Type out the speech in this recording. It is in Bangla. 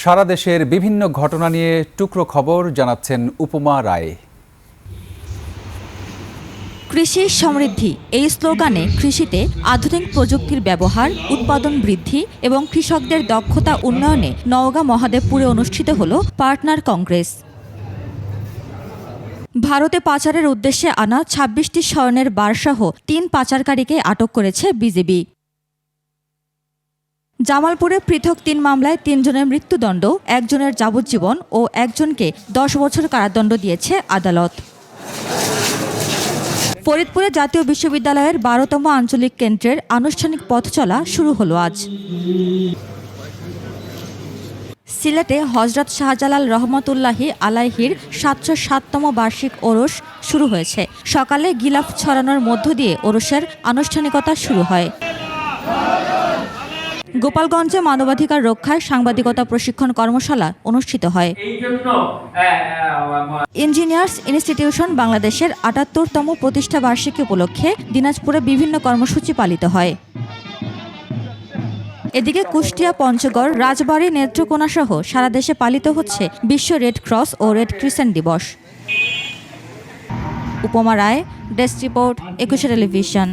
সারা দেশের বিভিন্ন ঘটনা নিয়ে টুকরো খবর জানাচ্ছেন উপমা রায়। কৃষি সমৃদ্ধি এই স্লোগানে কৃষিতে আধুনিক প্রযুক্তির ব্যবহার, উৎপাদন বৃদ্ধি এবং কৃষকদের দক্ষতা উন্নয়নে নওগাঁ মহাদেবপুরে অনুষ্ঠিত হল পার্টনার কংগ্রেস। ভারতে পাচারের উদ্দেশ্যে আনা ২৬টি স্বর্ণের বারসহ ৩ পাচারকারীকে আটক করেছে বিজিবি। জামালপুরে পৃথক ৩ মামলায় ৩ জনের মৃত্যুদণ্ড, ১ জনের যাবজ্জীবন ও ১ জনকে ১০ বছর কারাদণ্ড দিয়েছে আদালত। ফরিদপুরে জাতীয় বিশ্ববিদ্যালয়ের ১২তম আঞ্চলিক কেন্দ্রের আনুষ্ঠানিক পথ চলা শুরু হলো আজ। সিলেটে হযরত শাহজালাল রহমতুল্লাহি আলাইহির ৭০৭তম বার্ষিক ওরস শুরু হয়েছে। সকালে গিলাফ ছড়ানোর মধ্য দিয়ে ওরসের আনুষ্ঠানিকতা শুরু হয়। গোপালগঞ্জে মানবাধিকার রক্ষায় সাংবাদিকতা প্রশিক্ষণ কর্মশালা অনুষ্ঠিত হয়। ইঞ্জিনিয়ার্স ইনস্টিটিউশন বাংলাদেশের ৭৮তম প্রতিষ্ঠা বার্ষিকী উপলক্ষে দিনাজপুরে বিভিন্ন কর্মসূচি পালিত হয়। এদিকে কুষ্টিয়া, পঞ্চগড়, রাজবাড়ী, নেত্রকোনা সহ সারা দেশে পালিত হচ্ছে বিশ্ব রেড ক্রস ও রেড ক্রিসেন্ট দিবস। উপমা রায়, ডেস্ক রিপোর্ট, ২১ টেলিভিশন।